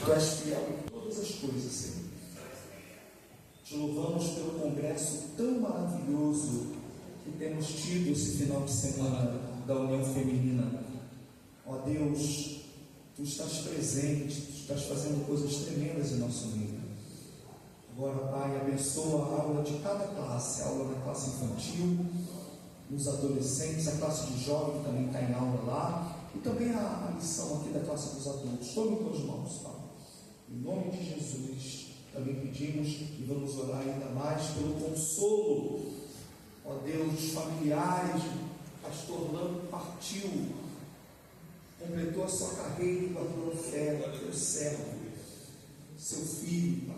Tu és fiel em todas as coisas, Senhor. Te louvamos pelo congresso tão maravilhoso que temos tido esse final de semana da União Feminina. Ó Deus, Tu estás presente, Tu estás fazendo coisas tremendas em nosso meio. Agora, Pai, abençoa a aula de cada classe, a aula da classe infantil, nos adolescentes, a classe de jovem que também está em aula lá, e também a lição aqui da classe dos adultos. Tome em tuas mãos, Pai. Em nome de Jesus, também pedimos e vamos orar ainda mais pelo consolo, ó Deus, dos familiares. O pastor Lando partiu, completou a sua carreira e guardou a fé, teu servo, seu filho, Pai.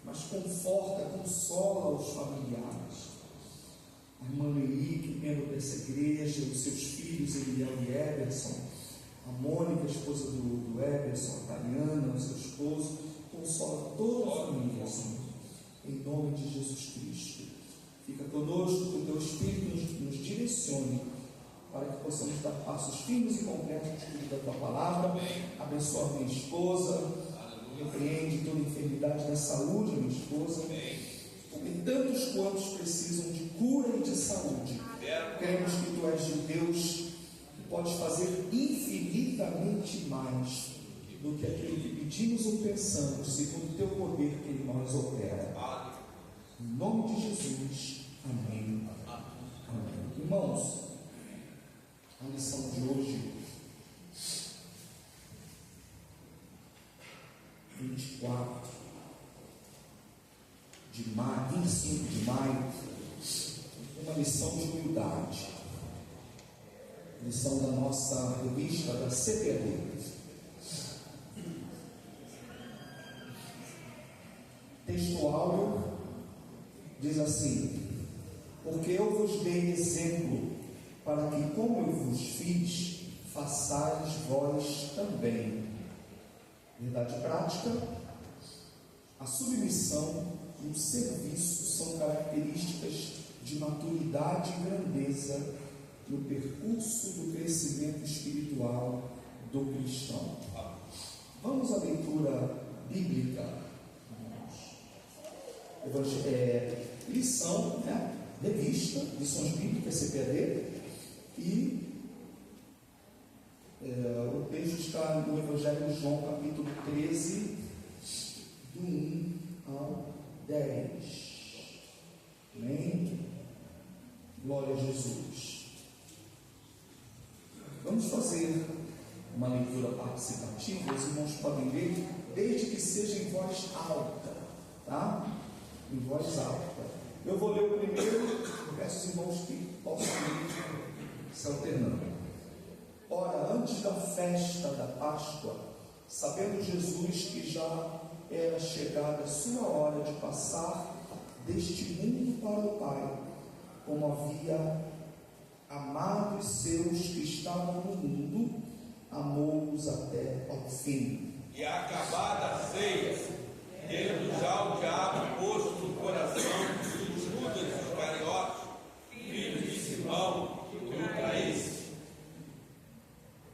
Mas conforta, consola os familiares. A irmã Leí, membro dessa igreja, os seus filhos, Eliel e Eberson, a Mônica, esposa do Eberson, a Tariana, o seu esposo, consola toda a família, Senhor, em nome de Jesus Cristo. Fica conosco, que o teu Espírito nos direcione, para que possamos dar passos firmes e concretos no estudo da tua palavra. Abençoa a minha esposa, repreende toda enfermidade da saúde, minha esposa, porque tantos quantos precisam de cura e de saúde. Cremos que tu és de Deus que podes fazer infinitamente mais do que aquilo que pedimos ou pensamos, segundo o teu poder que em nós opera. Em nome de Jesus, amém. Amém. Irmãos, a lição de hoje, 25 de maio, uma lição de humildade, lição da nossa revista da CPD. Texto áureo diz assim: porque eu vos dei exemplo, para que, como eu vos fiz, façais vós também. Verdade prática: a submissão e o serviço são características de maturidade e grandeza no percurso do crescimento espiritual do cristão. Vamos à leitura bíblica. Lição, revista, lições bíblicas, CPD, e o texto está no Evangelho de João, capítulo 13, do 1 ao 10. Amém? Glória a Jesus. Vamos fazer uma leitura participativa. Os irmãos podem ler, desde que seja em voz alta, tá? Em voz alta. Eu vou ler o primeiro, peço aos irmãos que possam ler se alternando. Ora, antes da festa da Páscoa, sabendo Jesus que já era chegada a sua hora de passar deste mundo para o Pai, como havia amado os seus que estavam no mundo, amou-os até ao fim. E acabada a ceia, tendo já o diabo posto no coração de Judas Iscariote, filho de Simão, que o traísse.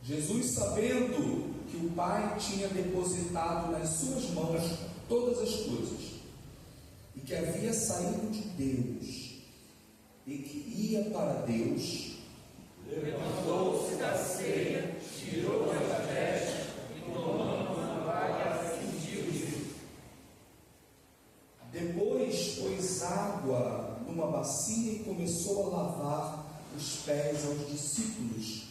Jesus, sabendo que o Pai tinha depositado nas suas mãos todas as coisas, e que havia saído de Deus, e que ia para Deus, levantou-se da ceia, tirou as vestes, e tomando uma vaga, cingiu-se. Depois pôs água numa bacia e começou a lavar os pés aos discípulos,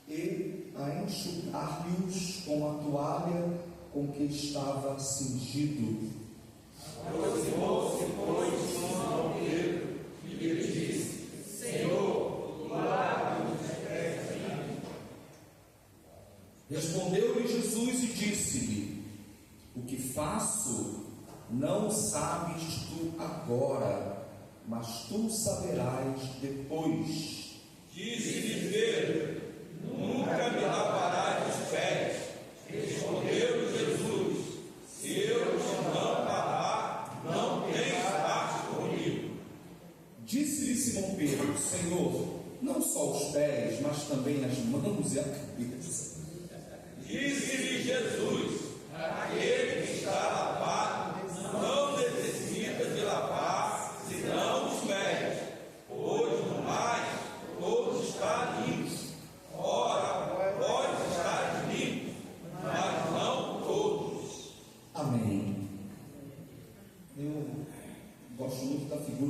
e a enxugar-lhes com a toalha com que estava cingido. Aproximou-se, pois, Simão Pedro, e lhe disse: Senhor, lava-me os pés a mim. Respondeu-lhe Jesus e disse-lhe: o que faço não sabes tu agora, mas tu saberás depois. Disse-lhe Pedro: nunca me lavarás os pés. Respondeu Jesus: se eu te não lavar, não tens parte comigo. Disse-lhe Simão Pedro: Senhor, não só os pés, mas também as mãos e a cabeça. Disse-lhe Jesus: aquele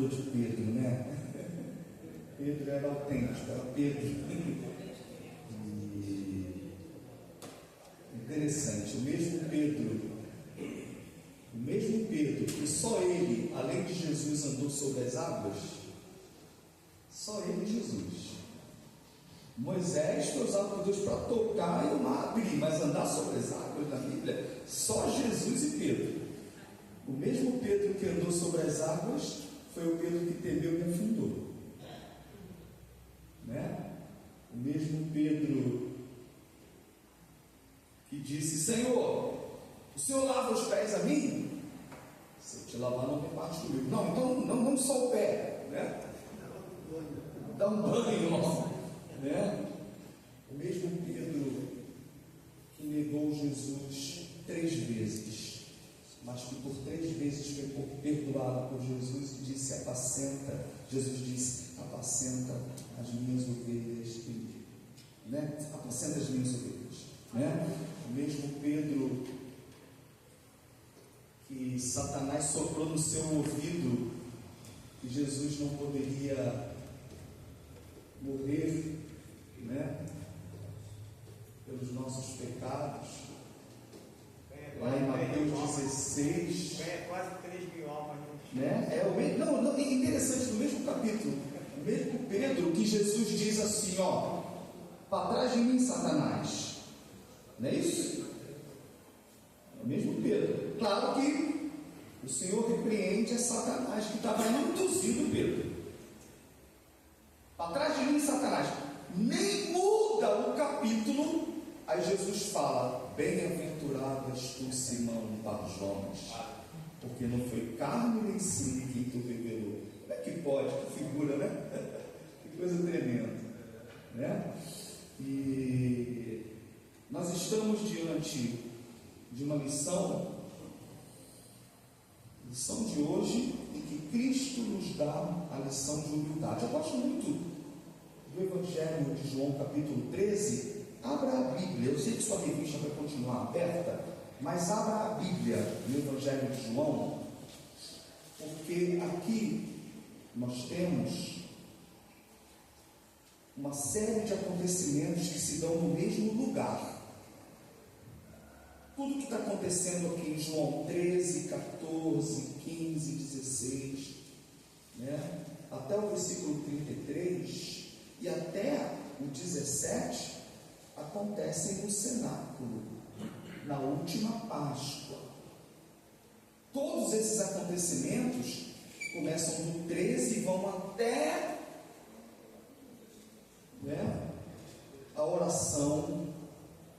de Pedro, né? Pedro era autêntico, era Pedro. E interessante, o mesmo Pedro, que só ele, além de Jesus, andou sobre as águas, só ele e Jesus. Moisés foi usado por Deus para tocar e o mar abrir, mas andar sobre as águas na Bíblia, só Jesus e Pedro. O mesmo Pedro que andou sobre as águas foi o Pedro que temeu e afundou, né? O mesmo Pedro que disse: Senhor, o Senhor lava os pés a mim? Se eu te lavar, não tem parte comigo. Não, então não só o pé, né? Dá um banho, né? O mesmo Pedro que negou Jesus 3 vezes, mas que por 3 vezes foi perdoado por Jesus e disse: apacenta. Jesus disse: apacenta as minhas ovelhas, né? Apacenta as minhas ovelhas, né? O mesmo Pedro que Satanás soprou no seu ouvido que Jesus não poderia morrer, né, pelos nossos pecados, lá em Mateus 16, quase 3 mil almas, né? É interessante, no mesmo capítulo, o mesmo Pedro que Jesus diz assim, ó, para trás de mim, Satanás, não é isso? É o mesmo Pedro. Claro que o Senhor repreende a Satanás que estava induzindo Pedro. Para trás de mim, Satanás. Nem muda o capítulo. Aí Jesus fala: bem-aventurado és tu, Simão Barjonas, porque não foi carne nem sangue quem tu revelou. Como é que pode? Que figura, né? Que coisa tremenda, né? E nós estamos diante de uma lição de hoje, em que Cristo nos dá a lição de humildade. Eu gosto muito do Evangelho de João, capítulo 13. Abra a Bíblia. Eu sei que sua revista vai continuar aberta, mas abra a Bíblia no Evangelho de João, porque aqui nós temos uma série de acontecimentos que se dão no mesmo lugar. Tudo que está acontecendo aqui em João 13, 14, 15, 16, né? Até o versículo 33 e até o 17, acontecem no cenáculo, na última Páscoa. Todos esses acontecimentos começam no 13 e vão até, né, a oração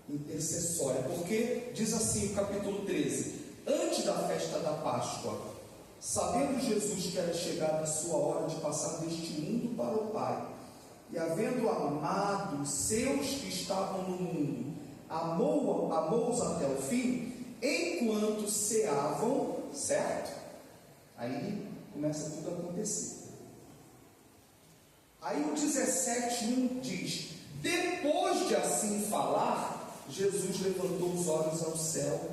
intercessória, porque diz assim o capítulo 13: antes da festa da Páscoa, sabendo Jesus que era chegada a sua hora de passar deste mundo para o Pai, e havendo amado os seus que estavam no mundo, amou-os até o fim, enquanto ceavam, certo? Aí começa tudo a acontecer. Aí o 17:1 diz: depois de assim falar, Jesus levantou os olhos ao céu,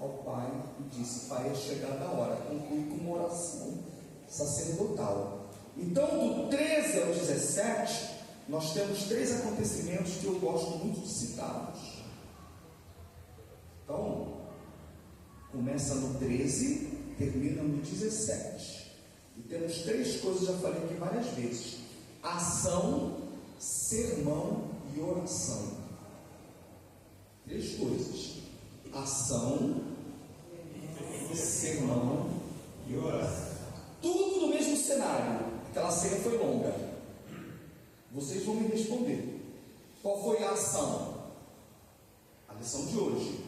ao Pai, e disse: Pai, é chegada a hora. Conclui com uma oração sacerdotal. Então, do 13 ao 17, nós temos 3 acontecimentos que eu gosto muito de citá-los. Então, começa no 13, termina no 17. E temos 3 coisas, já falei aqui várias vezes: ação, sermão e oração. 3 coisas: ação, sermão e oração. Tudo no mesmo cenário. Aquela ceia foi longa. Vocês vão me responder. Qual foi a ação? A lição de hoje: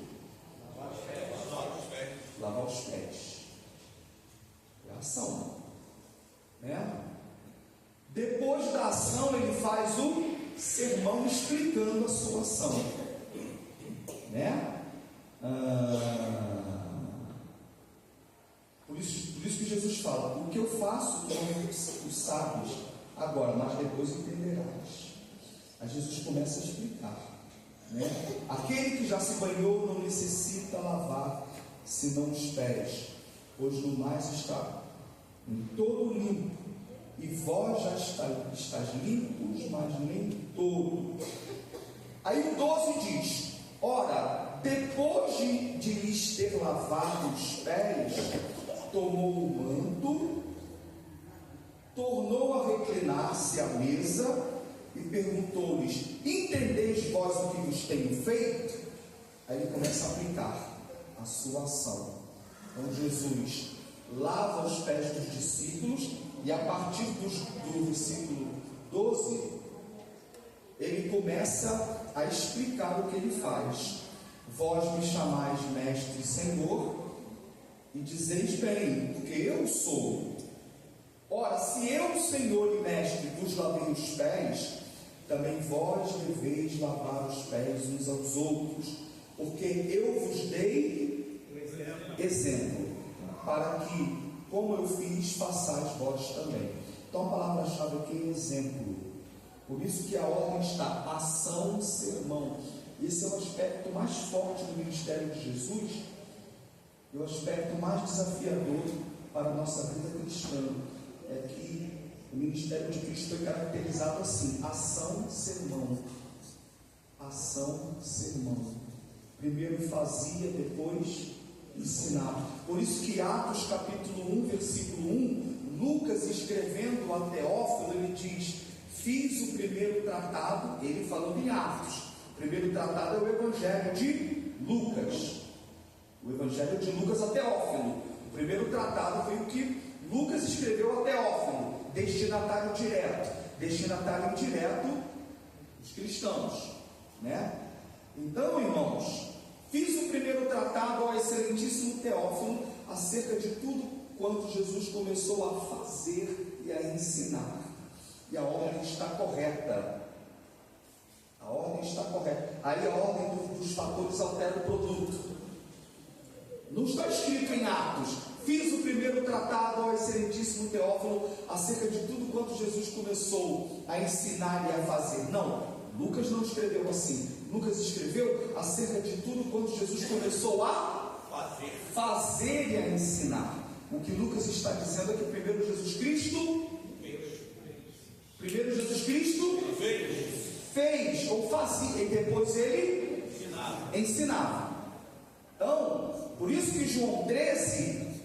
lavar os pés. É a ação, né? Depois da ação, ele faz o sermão explicando a sua ação, né? Por isso que Jesus fala: o que eu faço não os sabes agora, mas depois entenderás. Aí Jesus começa a explicar, né? Aquele que já se banhou não necessita lavar senão os pés, pois no mais está em todo limpo, e vós já estáis limpos, mas nem todo. Aí o 12 diz: ora, depois de lhes ter lavado os pés, tomou o manto, tornou a reclinar-se à mesa e perguntou-lhes: entendeis vós o que vos tenho feito? Aí ele começa a aplicar a sua ação. Então Jesus lava os pés dos discípulos, e a partir do versículo 12, ele começa a explicar o que ele faz. Vós me chamais mestre e senhor, e dizeis bem, porque eu sou. Ora, se eu, Senhor e mestre, vos lavei os pés, também vós deveis lavar os pés uns aos outros, porque eu vos dei exemplo, para que, como eu fiz, façais vós também. Então a palavra-chave aqui é exemplo. Por isso que a ordem está ação, sermão. Esse é o aspecto mais forte do ministério de Jesus, e o aspecto mais desafiador para a nossa vida cristã. É que o ministério de Cristo foi caracterizado assim: ação, sermão. Ação, sermão. Primeiro fazia, depois ensinava. Por isso que Atos capítulo 1, versículo 1, Lucas escrevendo a Teófilo, ele diz: fiz o primeiro tratado, ele falando em Atos. O primeiro tratado é o Evangelho de Lucas. O Evangelho de Lucas a Teófilo. O primeiro tratado foi o que Lucas escreveu a Teófilo, destinatário direto. Destinatário indireto, os cristãos, né? Então, irmãos, fiz o primeiro tratado ao excelentíssimo Teófilo acerca de tudo quanto Jesus começou a fazer e a ensinar. E a ordem está correta. A ordem está correta. Aí a ordem dos fatores altera o produto. Não está escrito em Atos: fiz o primeiro tratado ao excelentíssimo Teófilo acerca de tudo quanto Jesus começou a ensinar e a fazer. Não, Lucas não escreveu assim. Lucas escreveu acerca de tudo quanto Jesus começou a fazer e a ensinar. O que Lucas está dizendo é que primeiro Jesus Cristo fez ou fazia, e depois ele ensinava. Então, por isso que João 13,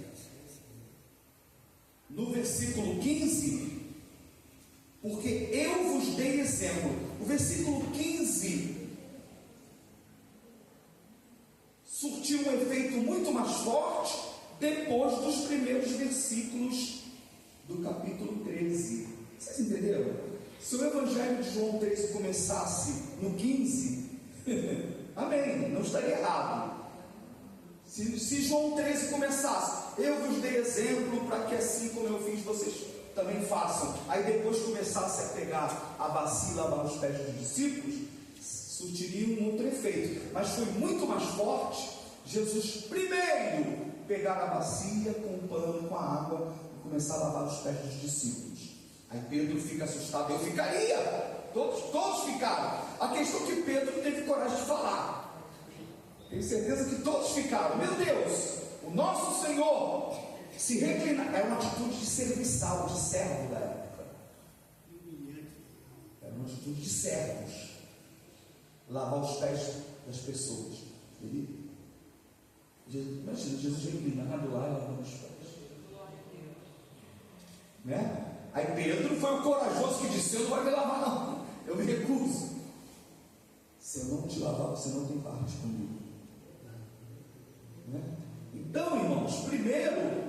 no versículo 15, porque eu vos dei exemplo. O versículo 15 surtiu um efeito muito mais forte depois dos primeiros versículos do capítulo 13. Vocês entenderam? Se o Evangelho de João 13 começasse no 15, amém, não estaria errado. Se João 13 começasse: eu vos dei exemplo para que assim como eu fiz, vocês também façam. Aí depois começasse a pegar a bacia e lavar os pés dos discípulos, surtiria um outro efeito. Mas foi muito mais forte Jesus primeiro pegar a bacia com o pano, com a água, e começar a lavar os pés dos discípulos. Aí Pedro fica assustado. Eu ficaria. Todos ficaram. A questão é que Pedro teve coragem de falar. Tenho certeza que todos ficaram. Meu Deus, o nosso Senhor se reclina. Era uma atitude de serviçal, de servo da época. Era uma atitude de servos. Lavar os pés das pessoas. Imagina, Jesus reclinado lá e lavando os pés. Né? Aí Pedro foi o corajoso que disse: eu não vou me lavar não, eu me recuso. Se eu não te lavar, você não tem parte comigo. Né? Então, irmãos, primeiro,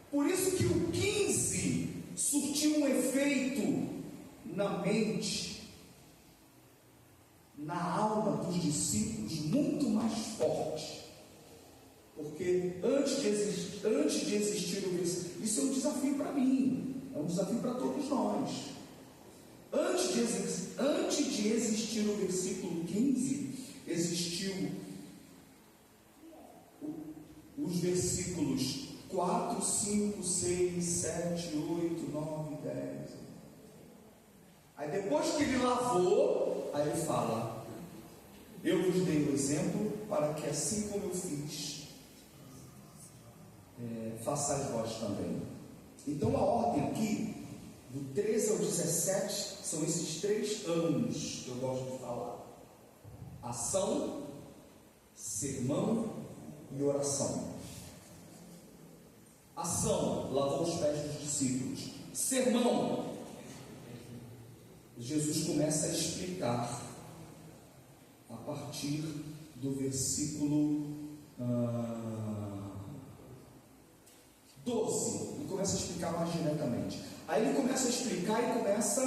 por isso que o 15 surtiu um efeito na mente, na alma dos discípulos muito mais forte. Porque antes de existir o versículo, isso é um desafio para mim, é um desafio para todos nós. Antes de existir o versículo 15, existiu os versículos 4, 5, 6, 7, 8, 9, 10. Aí depois que ele lavou, aí ele fala: eu vos dei o exemplo para que assim como eu fiz, façais vós também. Então a ordem aqui, do 13 ao 17, são esses 3 anos que eu gosto de falar: ação, sermão e oração. Ação, lavou os pés dos discípulos. Sermão, Jesus começa a explicar a partir do versículo 12. Ele começa a explicar mais diretamente. Aí ele começa a explicar e começa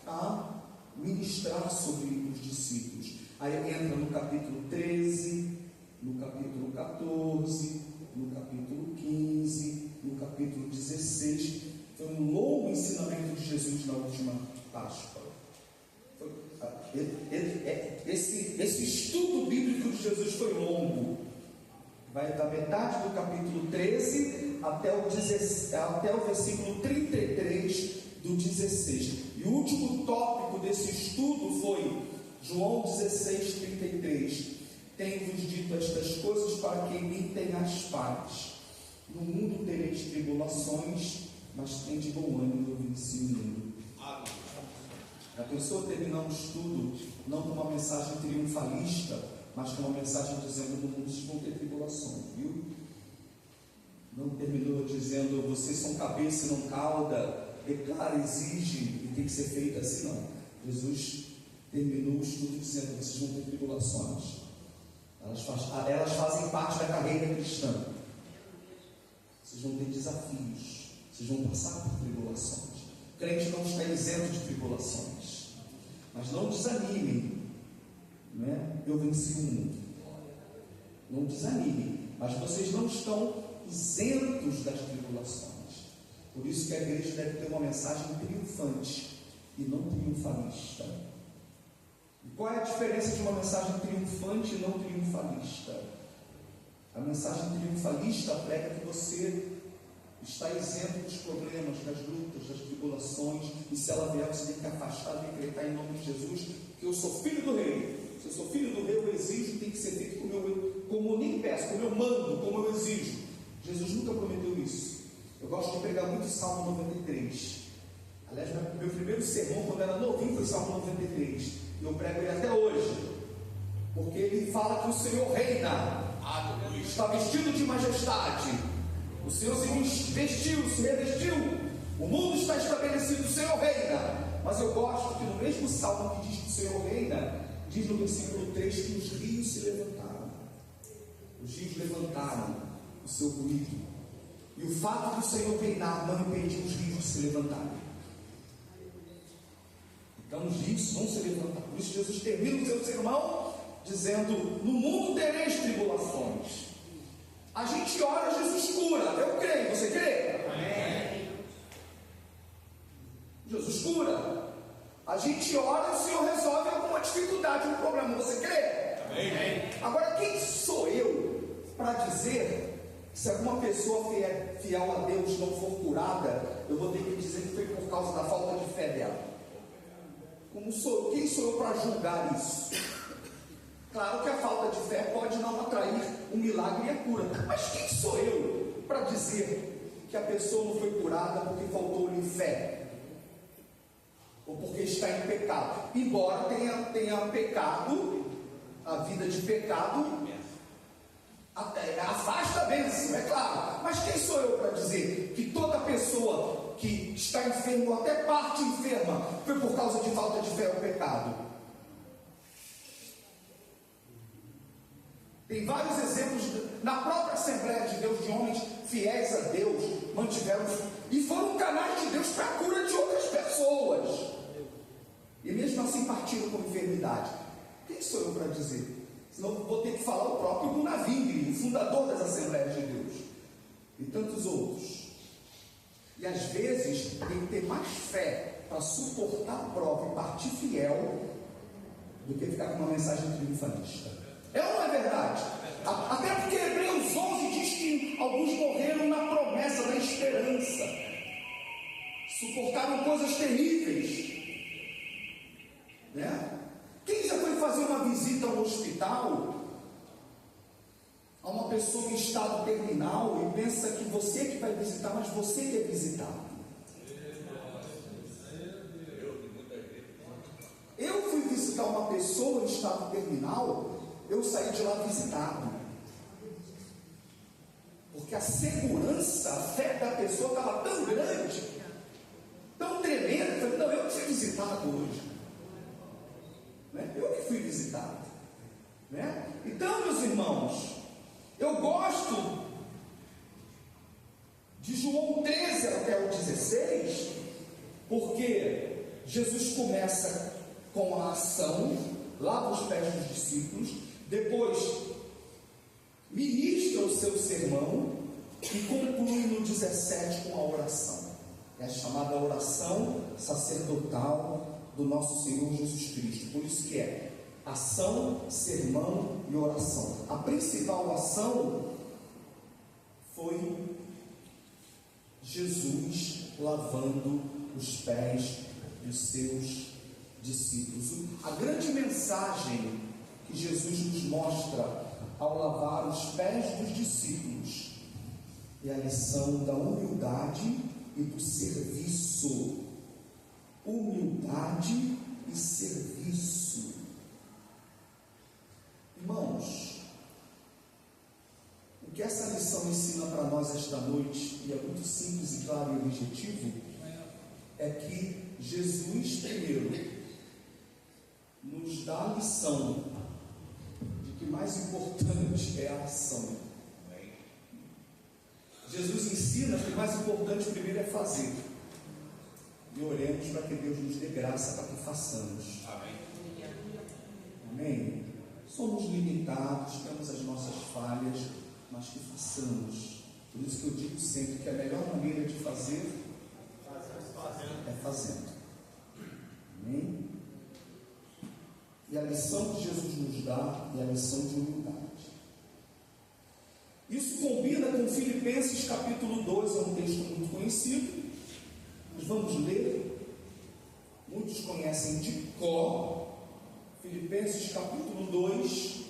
a ministrar sobre os discípulos. Aí ele entra no capítulo 13, no capítulo 14, no capítulo 15, no capítulo 16. Foi um longo ensinamento de Jesus na última Páscoa. Esse estudo bíblico de Jesus foi longo. Vai da metade do capítulo 13 até o versículo 33 do 16. E o último tópico desse estudo foi João 16, 33. Tenho-vos dito estas coisas para que em mim tenhas paz. No mundo tereis tribulações, mas tende bom ânimo, eu venci o mundo. A pessoa terminar um estudo não com uma mensagem triunfalista, mas com uma mensagem dizendo: no mundo vocês vão ter tribulações, viu? Não terminou dizendo: vocês são cabeça e não cauda, declara, exige e tem que ser feito assim, não. Jesus terminou o estudo dizendo: vocês vão ter tribulações. Elas fazem parte da carreira cristã. Vocês vão ter desafios, vocês vão passar por tribulações. O crente não está isento de tribulações, mas não desanimem, né? Eu venci o mundo. Não desanimem, mas vocês não estão isentos das tribulações. Por isso que a igreja deve ter uma mensagem triunfante e não triunfalista. E qual é a diferença de uma mensagem triunfante e não triunfalista? A mensagem triunfalista prega que você está isento dos problemas, das lutas, das tribulações, e se ela vier, você tem que afastar, decretar em nome de Jesus, que eu sou filho do rei. Se eu sou filho do rei, eu exijo, tem que ser feito como eu nem peço, como eu mando, como eu exijo. Jesus nunca prometeu isso. Eu gosto de pregar muito Salmo 93. Aliás, meu primeiro sermão, quando era novinho, foi Salmo 93. E eu prego ele até hoje, porque ele fala que o Senhor reina, está vestido de majestade. O Senhor se vestiu, se revestiu. O mundo está estabelecido, o Senhor reina. Mas eu gosto que no mesmo salmo que diz que o Senhor reina, diz no versículo 3 que os rios se levantaram. Os rios levantaram o seu ruído. E o fato do Senhor reinar não impediu os rios de se levantarem. Então os rios vão se levantar. Por isso Jesus termina o seu sermão dizendo: no mundo tereis tribulações. A gente ora, Jesus cura. Eu creio, você crê? Amém. Jesus cura. A gente ora, o Senhor resolve alguma dificuldade, um problema. Você crê? Amém. Agora, quem sou eu para dizer que se alguma pessoa fiel a Deus não for curada, eu vou ter que dizer que foi por causa da falta de fé dela? Quem sou eu para julgar isso? Claro que a falta de fé pode não atrair um milagre e a cura, mas quem sou eu para dizer que a pessoa não foi curada porque faltou-lhe fé? Ou porque está em pecado? Embora tenha pecado, a vida de pecado afasta a bênção, é claro. Mas quem sou eu para dizer que toda pessoa que está enferma, ou até parte enferma, foi por causa de falta de fé ou pecado? Tem vários exemplos na própria Assembleia de Deus, de homens fiéis a Deus, mantiveram e foram canais de Deus para a cura de outras pessoas, e mesmo assim partiram com enfermidade. Quem sou eu para dizer? Senão vou ter que falar o próprio Gunavingri, o fundador das Assembleias de Deus, e tantos outros. E às vezes tem que ter mais fé para suportar a prova e partir fiel do que ficar com uma mensagem triunfalista. É ou não é verdade? Até porque Hebreus 11 diz que alguns morreram na promessa da esperança, suportaram coisas terríveis, né? Quem já foi fazer uma visita ao hospital a uma pessoa em estado terminal e pensa que você que vai visitar, mas você que é visitado. Eu fui visitar uma pessoa em estado terminal, eu saí de lá visitado. Porque a segurança, a fé da pessoa estava tão grande, tão tremenda, eu falei, não, eu que fui visitado hoje. Né? Eu que fui visitado. Né? Então, meus irmãos, eu gosto de João 13 até o 16, porque Jesus começa com a ação, lava os pés dos discípulos, depois ministra o seu sermão e conclui no 17 com a oração. É a chamada oração sacerdotal do nosso Senhor Jesus Cristo. Por isso que é ação, sermão e oração. A principal ação foi Jesus lavando os pés dos seus discípulos. A grande mensagem que Jesus nos mostra ao lavar os pés dos discípulos é a lição da humildade e do serviço. Humildade e serviço. Irmãos, o que essa lição ensina para nós esta noite, e é muito simples e claro e objetivo, é que Jesus primeiro nos dá a lição de que mais importante é a ação. Jesus ensina que o mais importante primeiro é fazer. E oremos para que Deus nos dê graça para que façamos. Amém. Amém. Somos limitados, temos as nossas falhas, mas que façamos. Por isso que eu digo sempre que a melhor maneira de fazer é fazendo. Amém? E a lição que Jesus nos dá é a lição de humildade. Isso combina com Filipenses capítulo 2, é um texto muito conhecido. Nós vamos ler. Muitos conhecem de cor. Filipenses capítulo 2,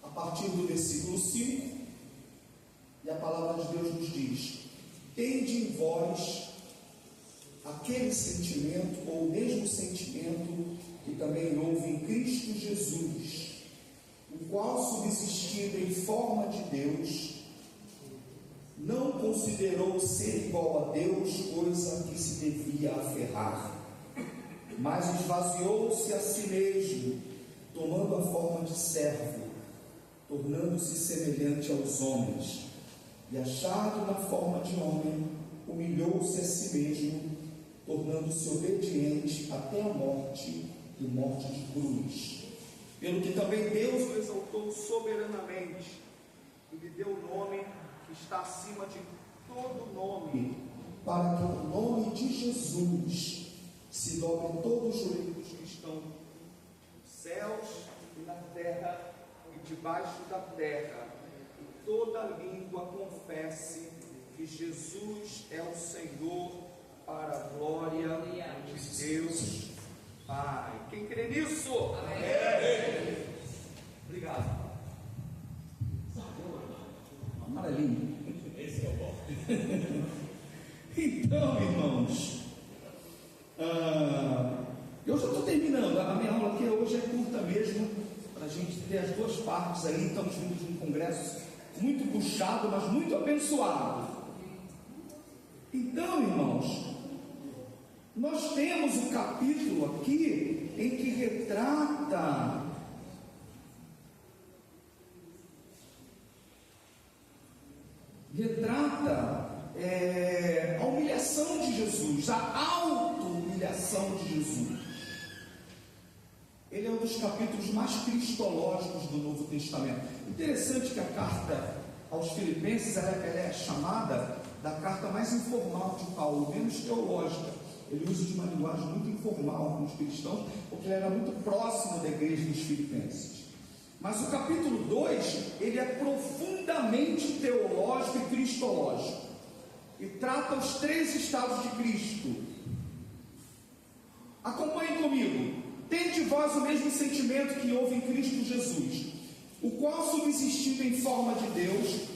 a partir do versículo 5, e a palavra de Deus nos diz: tende em vós aquele sentimento, ou o mesmo sentimento que também houve em Cristo Jesus, o qual, subsistindo em forma de Deus, não considerou ser igual a Deus coisa que se devia aferrar, mas esvaziou-se a si mesmo, tomando a forma de servo, tornando-se semelhante aos homens, e achado na forma de homem, humilhou-se a si mesmo, tornando-se obediente até a morte, e morte de cruz. Pelo que também Deus o exaltou soberanamente, e lhe deu o nome que está acima de todo nome, para que o nome de Jesus se dobre todos os joelhos que estão nos céus e na terra e debaixo da terra, e toda língua confesse que Jesus é o Senhor, para a glória de Deus Pai. Quem crê nisso? Amém. Obrigado. Amarelinho. Esse é o bom. Então, irmãos, eu já estou terminando. A minha aula aqui hoje é curta mesmo, para a gente ter as duas partes aí. Estamos vindo de um congresso muito puxado, mas muito abençoado. Então, irmãos, nós temos um capítulo aqui em que retrata a humilhação de Jesus, a auto-humilhação de Jesus. Ele é um dos capítulos mais cristológicos do Novo Testamento. Interessante que a carta aos Filipenses ela é chamada da carta mais informal de Paulo, menos teológica. Ele usa de uma linguagem muito informal com os cristãos, porque ele era muito próximo da igreja dos Filipenses. Mas o capítulo 2, ele é profundamente teológico e cristológico, e trata os 3 estados de Cristo. Acompanhe comigo. Tende vós nós o mesmo sentimento que houve em Cristo Jesus, o qual, subsistindo em forma de Deus,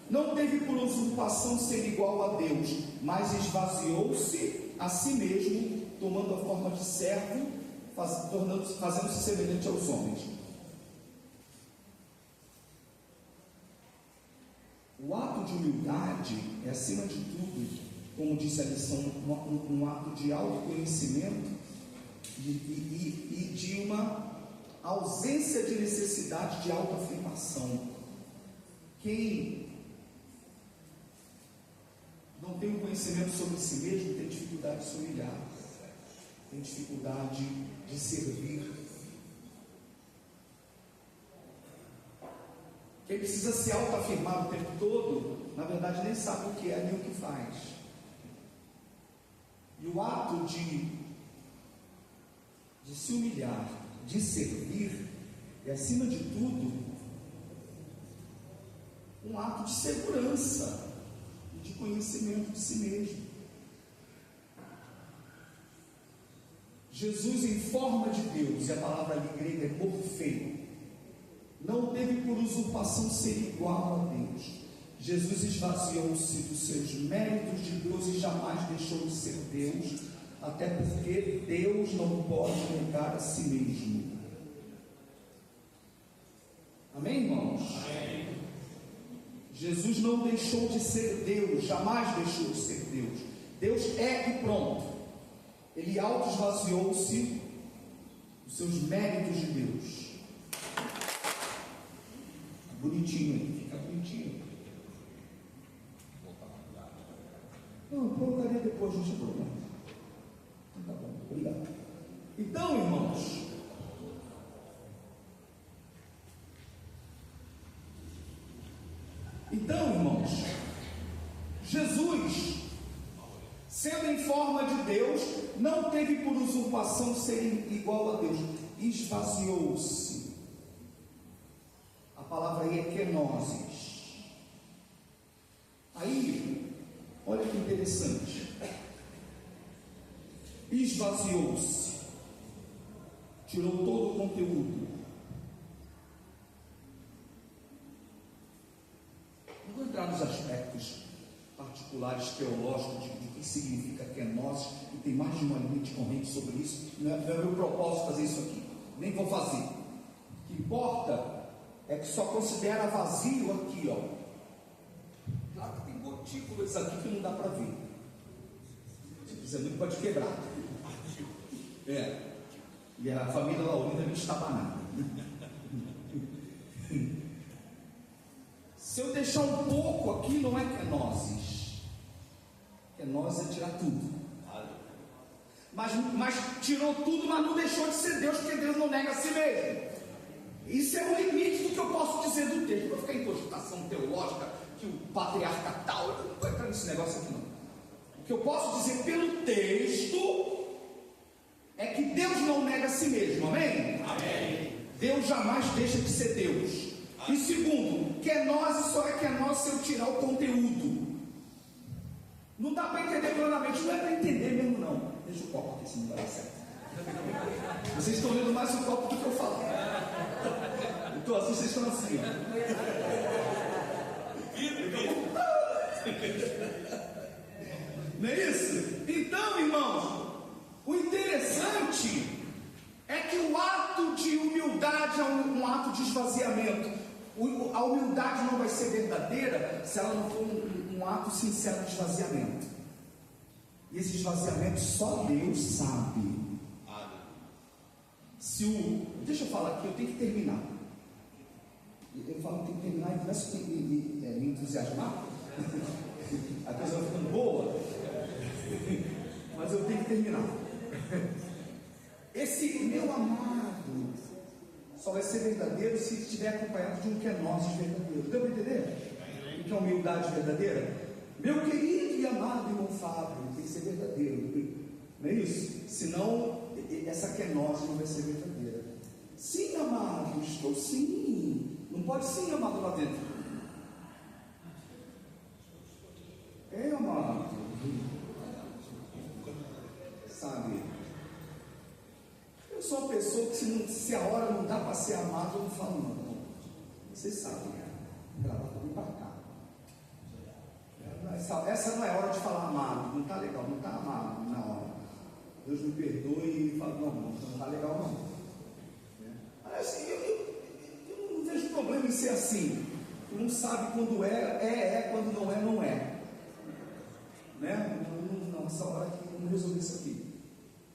não teve por usurpação ser igual a Deus, mas esvaziou-se a si mesmo, tomando a forma de servo, fazendo-se semelhante aos homens. O ato de humildade é, acima de tudo, como disse a lição, um ato de autoconhecimento e de uma ausência de necessidade de autoafirmação. Quem não tem um conhecimento sobre si mesmo tem dificuldade de se humilhar, tem dificuldade de servir. Quem precisa se autoafirmar o tempo todo, na verdade nem sabe o que é nem o que faz. E o ato de se humilhar, de servir, é, acima de tudo, um ato de segurança e de conhecimento de si mesmo. Jesus, em forma de Deus, e a palavra ali grega é morfeu, não teve por usurpação ser igual a Deus. Jesus esvaziou-se dos seus méritos de Deus e jamais deixou de ser Deus, até porque Deus não pode negar a si mesmo. Amém, irmãos? Amém. Jesus não deixou de ser Deus, jamais deixou de ser Deus. Deus é e pronto. Ele auto-esvaziou-se dos seus méritos de Deus. Bonitinho aí, fica bonitinho. Não, eu colocaria depois, não tem problema. Tá bom, obrigado. Então, irmãos, Jesus, sendo em forma de Deus, não teve por usurpação ser igual a Deus, esvaziou-se. A palavra aí é kenosis. Aí, olha que interessante. Esvaziou-se, tirou todo o conteúdo. Não vou entrar nos aspectos particulares teológicos de que significa kenosis, e tem mais de uma linha de corrente sobre isso. Não é meu propósito fazer isso aqui, nem vou fazer. O que importa é que só considera vazio aqui, ó. Claro que tem gotículas aqui que não dá para ver. Se fizer muito, pode quebrar. E a família Laurina me estabanada. Se eu deixar um pouco aqui, não é kenosis. Kenosis é tirar tudo. Mas tirou tudo, mas não deixou de ser Deus, porque Deus não nega a si mesmo. Isso é o limite do que eu posso dizer do texto. Não vou ficar em cogitação teológica, que o patriarca tal, eu não vou entrar nesse negócio aqui não. O que eu posso dizer pelo texto é que Deus não nega a si mesmo, amém? Amém. Deus jamais deixa de ser Deus. E segundo, kenosis só é kenosis se eu tirar o conteúdo. Não dá para entender plenamente, não é para entender mesmo não. Deixa o copo aqui, senão não vai dar certo. Vocês estão lendo mais o copo do que eu falo. Então assim, vocês estão assim, ó. Não é isso? Então, irmãos, o interessante é que o ato de humildade é um ato de esvaziamento. A humildade não vai ser verdadeira se ela não for um ato sincero de esvaziamento. E esse esvaziamento só Deus sabe. Deixa eu falar aqui, eu tenho que terminar. Eu falo que tem que terminar e começo a me entusiasmar. A coisa vai ficando boa. Mas eu tenho que terminar. Esse meu amado só vai ser verdadeiro se estiver acompanhado de um kenosis verdadeiro. Deu para entender? O que é humildade verdadeira? Meu querido e amado irmão Fábio, tem que ser verdadeiro. Não é isso? Senão, essa kenosis não vai ser verdadeira. Sim, amado, estou sim. Não pode sim, amado, lá dentro. Amado. Sabe? Eu sou uma pessoa pessoa que se a hora não dá para ser amado, eu não falo não. Vocês sabem, gravar tudo para cá. Essa não é hora de falar amado, não está legal, não está amado na hora. Deus me perdoe e fala, não está legal não. Assim, eu não vejo problema em ser assim. Tu não sabe quando quando não é. Né? Não, essa hora aqui, vamos resolver isso aqui.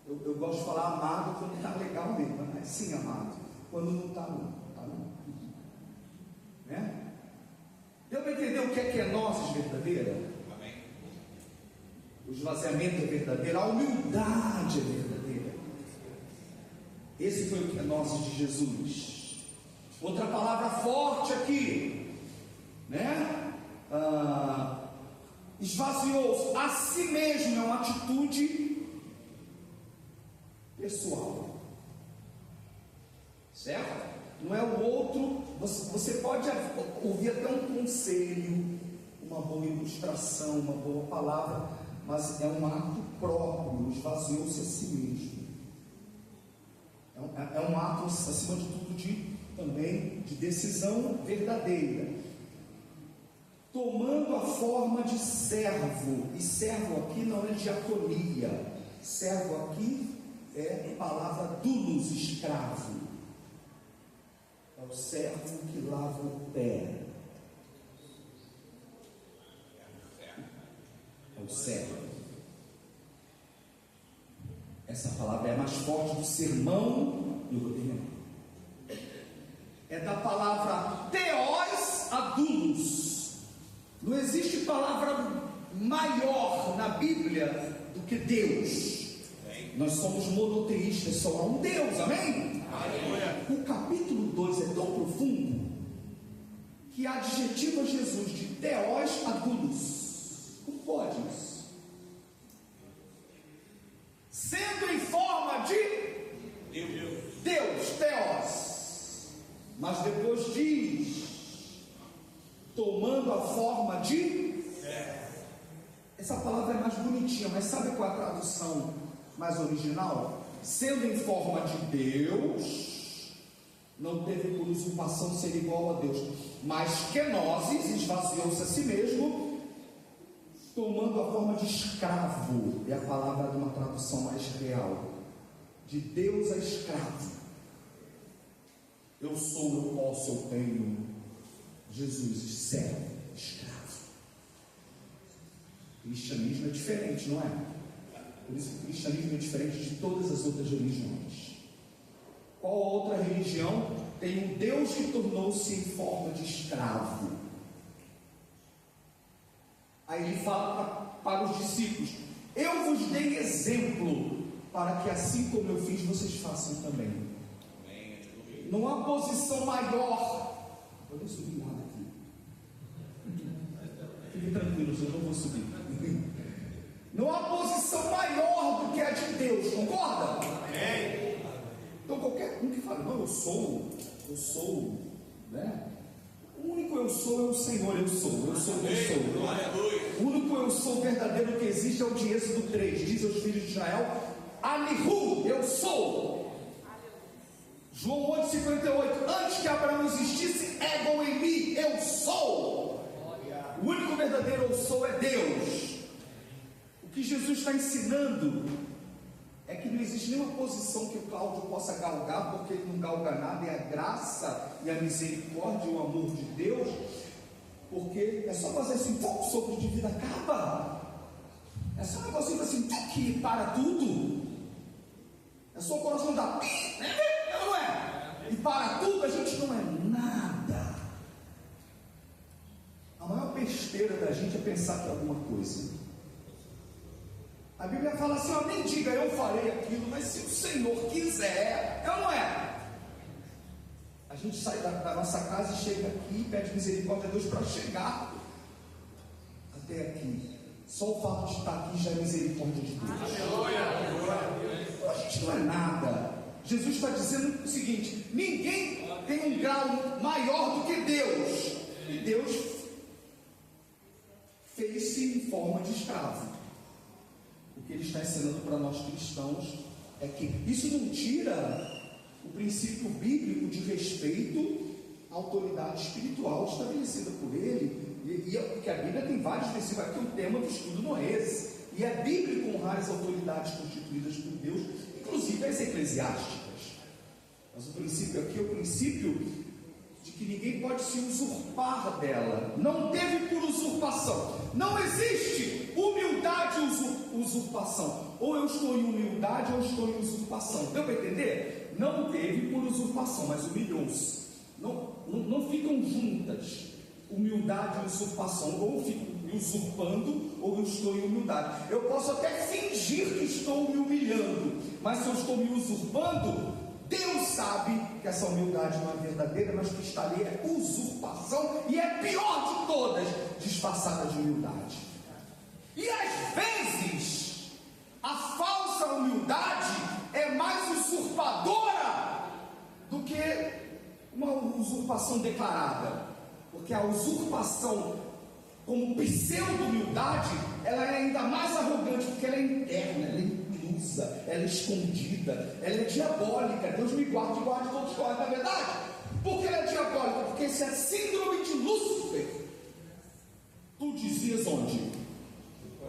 Eu gosto de falar amado quando está legal mesmo, né? Sim, amado. Quando não está, não. Tá, não. Né? Deu para entender o que é kenosis verdadeira? Amém. O esvaziamento é verdadeiro, a humildade é verdadeira. Esse foi o kenosis de Jesus. Outra palavra forte aqui, né? Esvaziou-se a si mesmo, é uma atitude pessoal, certo? Não é o outro. Você pode ouvir até um conselho, uma boa ilustração, uma boa palavra, mas é um ato próprio. Esvaziou-se a si mesmo. É um ato, acima de tudo, também de decisão verdadeira, tomando a forma de servo. E servo aqui não é diaconia. Servo aqui é a palavra doulos, escravo. É o servo que lava o pé. É o servo. Essa palavra é mais forte do sermão. Eu vou terminar. É da palavra theos a doulos. Não existe palavra maior na Bíblia do que Deus. Nós somos monoteístas, só há um Deus, amém? O capítulo 2 é tão profundo que adjetiva Jesus de theos a doulos. Como pode isso? Sendo em forma de Deus, theos, mas depois diz, tomando a forma de. Essa palavra é mais bonitinha, mas sabe qual é a tradução mais original? Sendo em forma de Deus, não teve por usurpação ser igual a Deus, mas kenosis, esvaziou-se a si mesmo, tomando a forma de escravo. É a palavra de uma tradução mais real, de Deus a escravo. Eu sou, eu posso, eu tenho. Jesus, servo, escravo. O cristianismo é diferente, não é? Por isso que o cristianismo é diferente de todas as outras religiões. Qual outra religião tem um Deus que tornou-se em forma de escravo? Aí ele fala para os discípulos: eu vos dei exemplo, para que assim como eu fiz, vocês façam também. Não há posição maior. Eu vou subir nada aqui. Fique tranquilo, eu não vou subir. Não há posição maior do que a de Deus, concorda? Amém. Então qualquer um que fala, não, eu sou, né? O único eu sou é o Senhor, eu sou. O único eu sou verdadeiro que existe é o de Êxodo 3, diz aos filhos de Israel, Anihu, eu sou. João 8,58, antes que Abraão existisse, ego em mim, eu sou. O único verdadeiro eu sou é Deus. O que Jesus está ensinando é que não existe nenhuma posição que o Cláudio possa galgar, porque ele não galga nada, é a graça e a misericórdia e o amor de Deus, porque é só fazer assim, pouco sopro de vida acaba. É só um negocinho assim, que para tudo. É só o coração dar, não é? E para tudo a gente não é nada. A maior besteira da gente é pensar que é alguma coisa. A Bíblia fala assim, ó, nem diga eu farei aquilo, mas se o Senhor quiser, não é? A gente sai da nossa casa e chega aqui e pede misericórdia a Deus para chegar até aqui. Só o fato de estar aqui já é misericórdia de Deus. A gente não é nada. Jesus está dizendo o seguinte: ninguém tem um grau maior do que Deus. E Deus fez-se em forma de escravo. O que ele está ensinando para nós cristãos é que isso não tira o princípio bíblico de respeito à autoridade espiritual estabelecida por ele. Porque a Bíblia tem vários versículos, aqui o tema do estudo não é esse. E é bíblico honrar as autoridades constituídas por Deus, inclusive as eclesiásticas. Mas o princípio aqui é o princípio de que ninguém pode se usurpar dela. Não teve por usurpação. Não existe humildade e usurpação. Ou eu estou em humildade ou eu estou em usurpação. Deu para entender? Não teve por usurpação, mas humilhou-se. Não ficam juntas humildade e usurpação. Ou eu fico me usurpando ou eu estou em humildade. Eu posso até fingir que estou me humilhando, mas se eu estou me usurpando, Deus sabe que essa humildade não é verdadeira, mas que está ali é usurpação, e é pior de todas, disfarçada de humildade. E às vezes a falsa humildade é mais usurpadora do que uma usurpação declarada, porque a usurpação como pseudo-humildade, ela é ainda mais arrogante, porque ela é interna, ela é inclusa, ela é escondida, ela é diabólica. Deus me guarde todos nós, na verdade. Por que ela é diabólica? Porque isso é síndrome de Lúcifer. Tu dizias onde?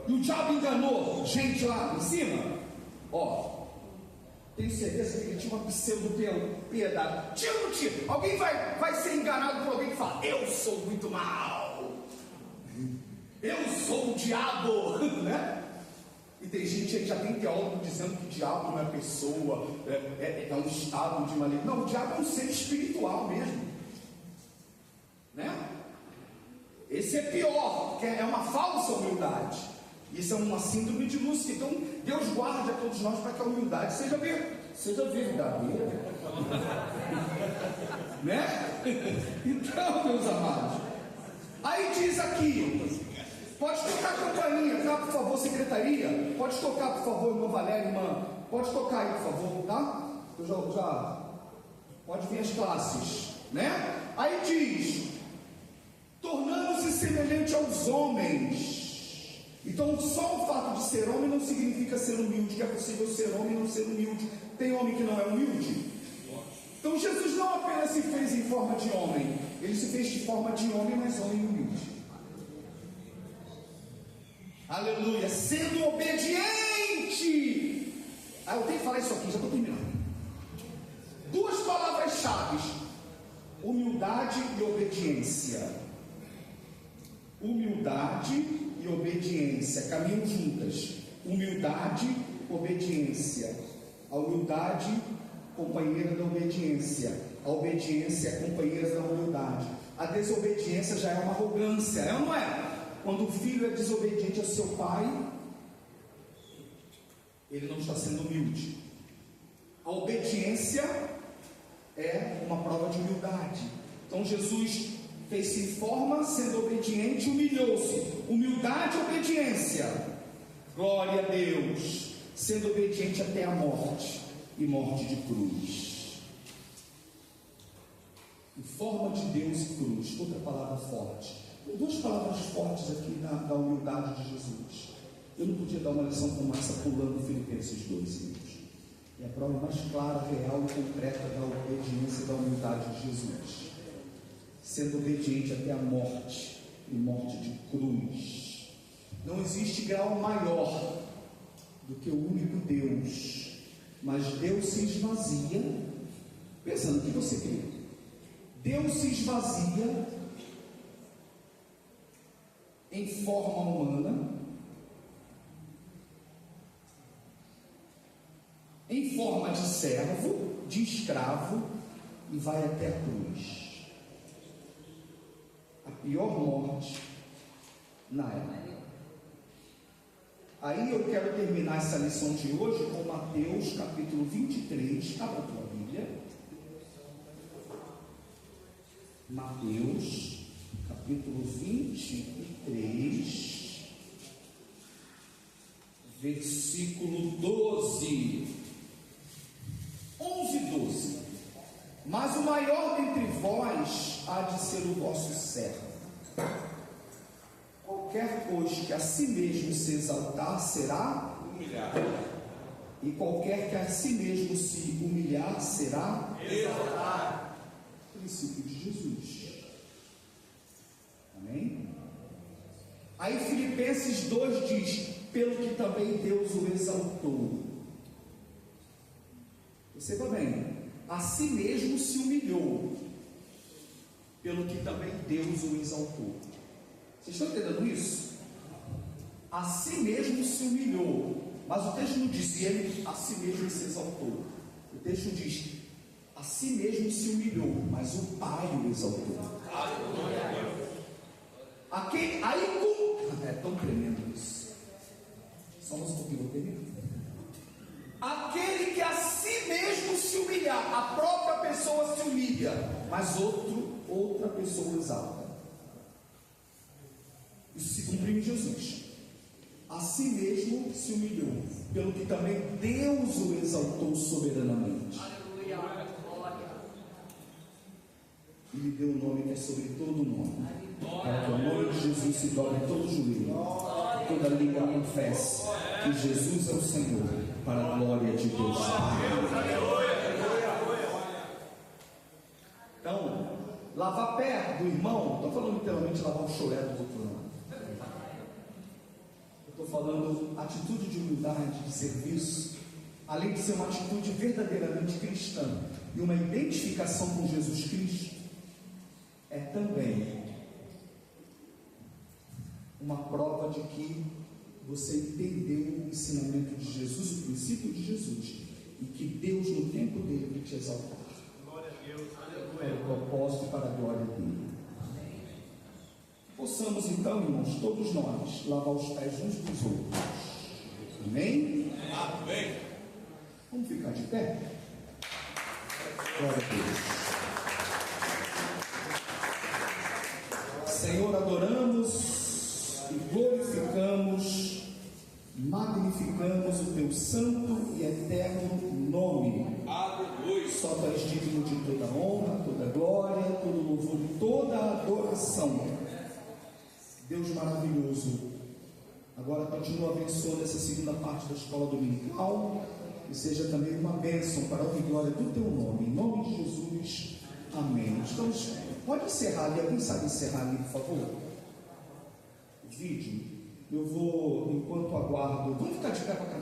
E o diabo enganou gente lá em cima? Ó, tenho certeza que ele tinha uma pseudo-piedade. Tira ou não tira? Alguém vai ser enganado por alguém que fala: eu sou muito mal, eu sou o diabo, né? E tem gente que já tem teólogo dizendo que o diabo não é pessoa, é um estado de maligno. Não, o diabo é um ser espiritual mesmo, né? Esse é pior, porque é uma falsa humildade. Isso é uma síndrome de Lúcifer. Então Deus guarde a todos nós para que a humildade seja verdadeira, né? Então, meus amados, aí diz aqui, pode tocar a campainha, tá? Por favor, secretaria. Pode tocar, por favor, irmã Valéria, irmã. Pode tocar aí, por favor, tá? Eu já pode vir as classes, né? Aí diz: tornando-se semelhante aos homens. Então, só o fato de ser homem não significa ser humilde, que é possível ser homem e não ser humilde. Tem homem que não é humilde? Então, Jesus não apenas se fez em forma de homem, ele se fez de forma de homem, mas homem humilde. Aleluia, sendo obediente. Eu tenho que falar isso aqui, já estou terminando. Duas palavras-chave: humildade e obediência. Humildade e obediência caminham juntas. Humildade, obediência. A humildade, companheira da obediência. A obediência, companheira da humildade. A desobediência já é uma arrogância, é ou não é? Quando o filho é desobediente ao seu pai, ele não está sendo humilde. A obediência é uma prova de humildade. Então Jesus fez-se em forma, sendo obediente, humilhou-se. Humildade e obediência. Glória a Deus. Sendo obediente até a morte, e morte de cruz. Em forma de Deus e cruz. Outra palavra forte. Duas palavras fortes aqui da humildade de Jesus. Eu não podia dar uma lição como essa pulando Filipenses 2 livros. É a prova mais clara, real e concreta da obediência e da humildade de Jesus. Sendo obediente até a morte, e morte de cruz. Não existe grau maior do que o único Deus. Mas Deus se esvazia, pensando que você crê. Deus se esvazia em forma humana, em forma de servo, de escravo, e vai até a cruz. A pior morte na época. Aí eu quero terminar essa lição de hoje com Mateus capítulo 23, abra a tua Bíblia. Mateus capítulo 23, versículo 12. 11 e 12. Mas o maior dentre vós há de ser o vosso servo. Qualquer, pois, que a si mesmo se exaltar será humilhado. E qualquer que a si mesmo se humilhar será exaltado. Princípio de Jesus. Amém? Aí Filipenses 2 diz: pelo que também Deus o exaltou. Perceba bem, a si mesmo se humilhou, pelo que também Deus o exaltou. Vocês estão entendendo isso? A si mesmo se humilhou, mas o texto não diz ele a si mesmo se exaltou. O texto diz: a si mesmo se humilhou, mas o Pai o exaltou. É tão tremendo isso. Só mais um pouquinho, vou terminar. Aquele que a si mesmo se humilhar, a própria pessoa se humilha, mas outra pessoa exalta. Isso se cumpriu em Jesus. A si mesmo se humilhou, pelo que também Deus o exaltou soberanamente. E lhe deu o nome que é sobre todo nome, para que o nome de Jesus se dobre todo joelho, toda língua confesse que Jesus é o Senhor, para a glória de Deus. Então, lavar pé do irmão, estou falando literalmente lavar o chulé do outro lado. Estou falando atitude de humildade, de serviço, além de ser uma atitude verdadeiramente cristã e uma identificação com Jesus Cristo, é também uma prova de que você entendeu o ensinamento de Jesus, o princípio de Jesus, e que Deus no tempo dele vai te exaltar. Glória a Deus, aleluia. É o propósito para a glória dele. Possamos então, irmãos, todos nós, lavar os pés uns dos outros. Amém? Amém. Vamos ficar de pé? Glória a Deus. Senhor, adoramos e glorificamos, magnificamos o teu santo e eterno nome. Aleluia. Só tu és digno de toda honra, toda glória, todo louvor e toda adoração. Deus maravilhoso, agora continua abençoando essa segunda parte da escola dominical, e seja também uma bênção para a honra e glória do teu nome, em nome de Jesus, amém. Estamos, pode encerrar ali, alguém sabe encerrar ali, por favor? O vídeo, eu vou, enquanto aguardo, vamos ficar de pé para cantar.